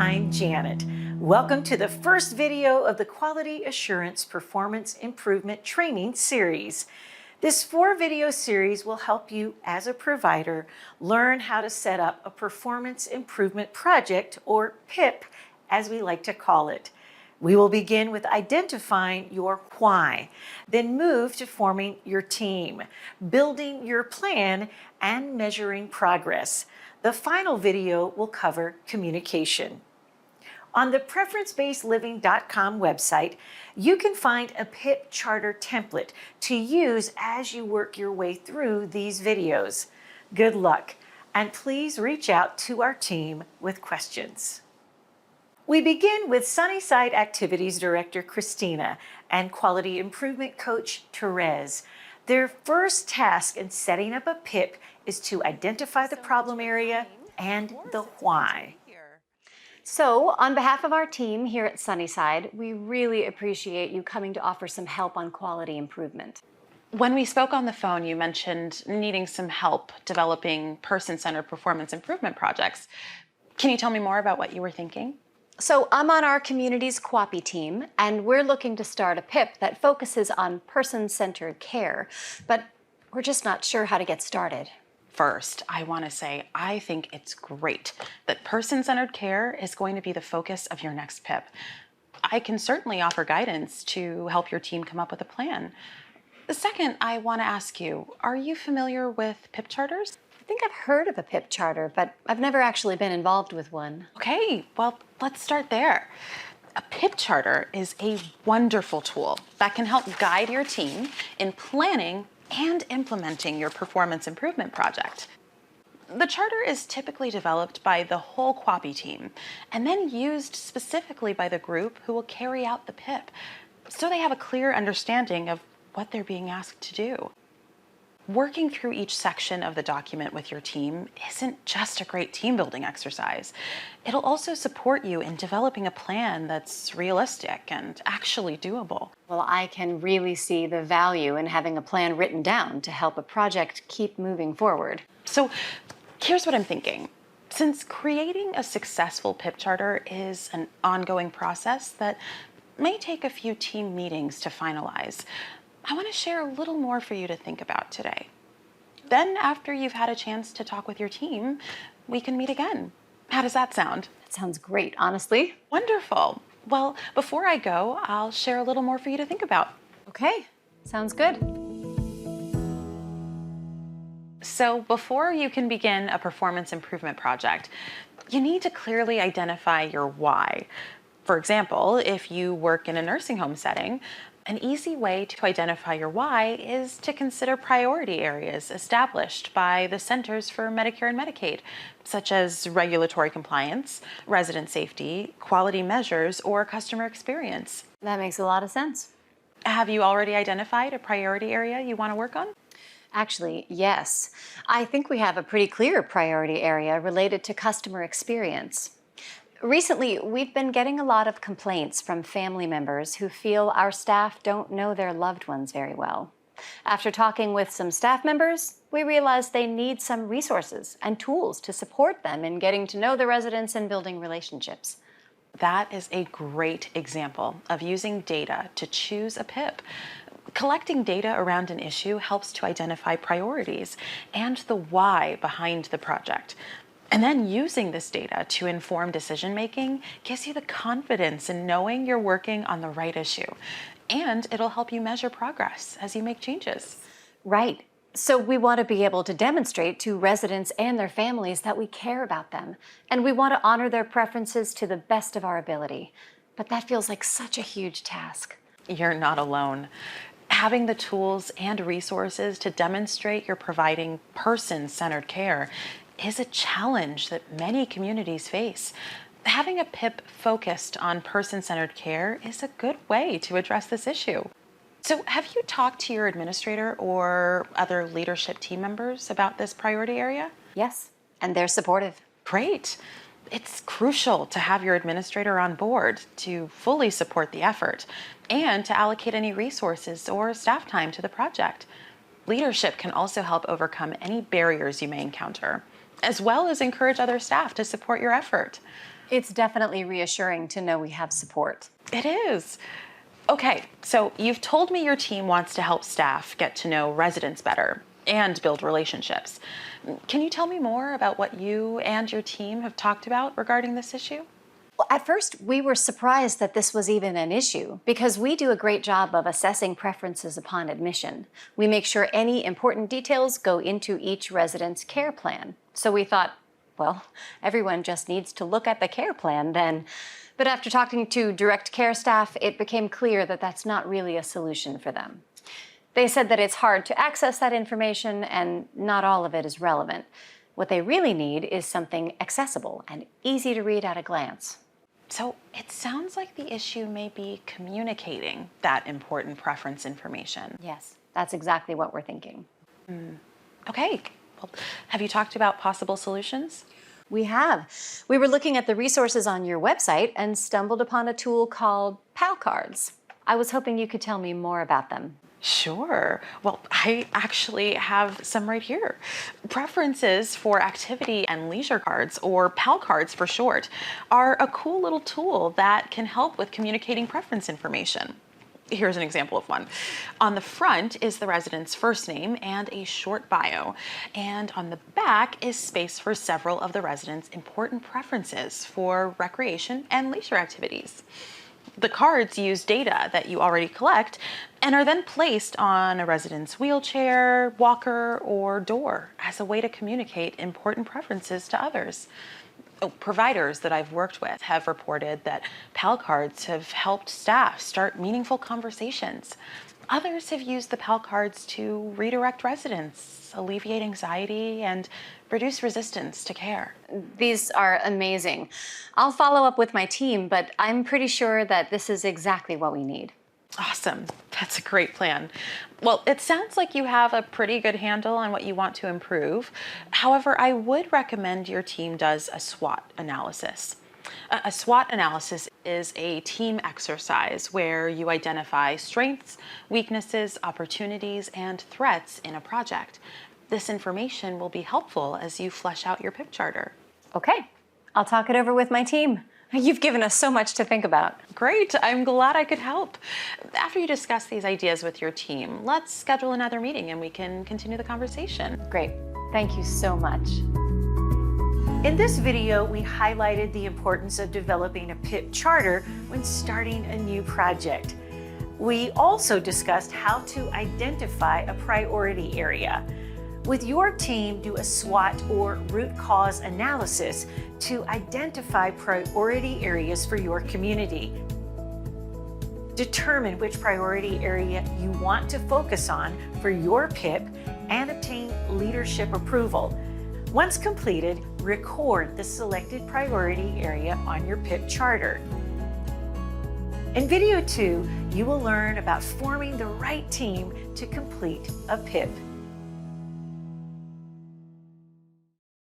I'm Janet. Welcome to the first video of the Quality Assurance Performance Improvement Training Series. This 4-video series will help you as a provider learn how to set up a performance improvement project, or PIP, as we like to call it. We will begin with identifying your why, then move to forming your team, building your plan, and measuring progress. The final video will cover communication. On the preference-based-living.com website, you can find a PIP charter template to use as you work your way through these videos. Good luck, and please reach out to our team with questions. We begin with Sunnyside Activities Director Christina and Quality Improvement Coach Therese. Their first task in setting up a PIP is to identify the problem area and the why. So, on behalf of our team here at Sunnyside, we really appreciate you coming to offer some help on quality improvement. When we spoke on the phone, you mentioned needing some help developing person-centered performance improvement projects. Can you tell me more about what you were thinking? So, I'm on our community's QAPI team, and we're looking to start a PIP that focuses on person-centered care, but we're just not sure how to get started. First, I want to say I think it's great that person-centered care is going to be the focus of your next PIP. I can certainly offer guidance to help your team come up with a plan. Second, I want to ask you, are you familiar with PIP charters? I think I've heard of a PIP charter, but I've never actually been involved with one. Okay, well, let's start there. A PIP charter is a wonderful tool that can help guide your team in planning and implementing your performance improvement project. The charter is typically developed by the whole QAPI team and then used specifically by the group who will carry out the PIP, so they have a clear understanding of what they're being asked to do. Working through each section of the document with your team isn't just a great team building exercise. It'll also support you in developing a plan that's realistic and actually doable. Well, I can really see the value in having a plan written down to help a project keep moving forward. So here's what I'm thinking. Since creating a successful PIP charter is an ongoing process that may take a few team meetings to finalize, I want to share a little more for you to think about today. Then, after you've had a chance to talk with your team, we can meet again. How does that sound? That sounds great, honestly. Wonderful. Well, before I go, I'll share a little more for you to think about. Okay, sounds good. So before you can begin a performance improvement project, you need to clearly identify your why. For example, if you work in a nursing home setting, an easy way to identify your why is to consider priority areas established by the Centers for Medicare and Medicaid, such as regulatory compliance, resident safety, quality measures, or customer experience. That makes a lot of sense. Have you already identified a priority area you want to work on? Actually, yes. I think we have a pretty clear priority area related to customer experience. Recently, we've been getting a lot of complaints from family members who feel our staff don't know their loved ones very well. After talking with some staff members, we realized they need some resources and tools to support them in getting to know the residents and building relationships. That is a great example of using data to choose a PIP. Collecting data around an issue helps to identify priorities and the why behind the project. And then using this data to inform decision-making gives you the confidence in knowing you're working on the right issue. And it'll help you measure progress as you make changes. Right. So we want to be able to demonstrate to residents and their families that we care about them, and we want to honor their preferences to the best of our ability. But that feels like such a huge task. You're not alone. Having the tools and resources to demonstrate you're providing person-centered care is a challenge that many communities face. Having a PIP focused on person-centered care is a good way to address this issue. So have you talked to your administrator or other leadership team members about this priority area? Yes, and they're supportive. Great. It's crucial to have your administrator on board to fully support the effort and to allocate any resources or staff time to the project. Leadership can also help overcome any barriers you may encounter, as well as encourage other staff to support your effort. It's definitely reassuring to know we have support. It is. Okay, so you've told me your team wants to help staff get to know residents better and build relationships. Can you tell me more about what you and your team have talked about regarding this issue? Well, at first, we were surprised that this was even an issue because we do a great job of assessing preferences upon admission. We make sure any important details go into each resident's care plan. So we thought, well, everyone just needs to look at the care plan then. But after talking to direct care staff, it became clear that that's not really a solution for them. They said that it's hard to access that information and not all of it is relevant. What they really need is something accessible and easy to read at a glance. So it sounds like the issue may be communicating that important preference information. Yes, that's exactly what we're thinking. Okay, well, have you talked about possible solutions? We have. We were looking at the resources on your website and stumbled upon a tool called PAL cards. I was hoping you could tell me more about them. Sure. Well, I actually have some right here. Preferences for activity and leisure cards, or PAL cards for short, are a cool little tool that can help with communicating preference information. Here's an example of one. On the front is the resident's first name and a short bio, and on the back is space for several of the resident's important preferences for recreation and leisure activities. The cards use data that you already collect and are then placed on a resident's wheelchair, walker, or door as a way to communicate important preferences to others. Providers that I've worked with have reported that PAL cards have helped staff start meaningful conversations. Others have used the PAL cards to redirect residents, alleviate anxiety, and reduce resistance to care. These are amazing. I'll follow up with my team, but I'm pretty sure that this is exactly what we need. Awesome. That's a great plan. Well, it sounds like you have a pretty good handle on what you want to improve. However, I would recommend your team does a SWOT analysis. A SWOT analysis is a team exercise where you identify strengths, weaknesses, opportunities, and threats in a project. This information will be helpful as you flesh out your PIP charter. Okay, I'll talk it over with my team. You've given us so much to think about. Great, I'm glad I could help. After you discuss these ideas with your team, let's schedule another meeting and we can continue the conversation. Great, thank you so much. In this video, we highlighted the importance of developing a PIP charter when starting a new project. We also discussed how to identify a priority area. With your team, do a SWOT or root cause analysis to identify priority areas for your community. Determine which priority area you want to focus on for your PIP and obtain leadership approval. Once completed, record the selected priority area on your PIP charter. In video 2, you will learn about forming the right team to complete a PIP.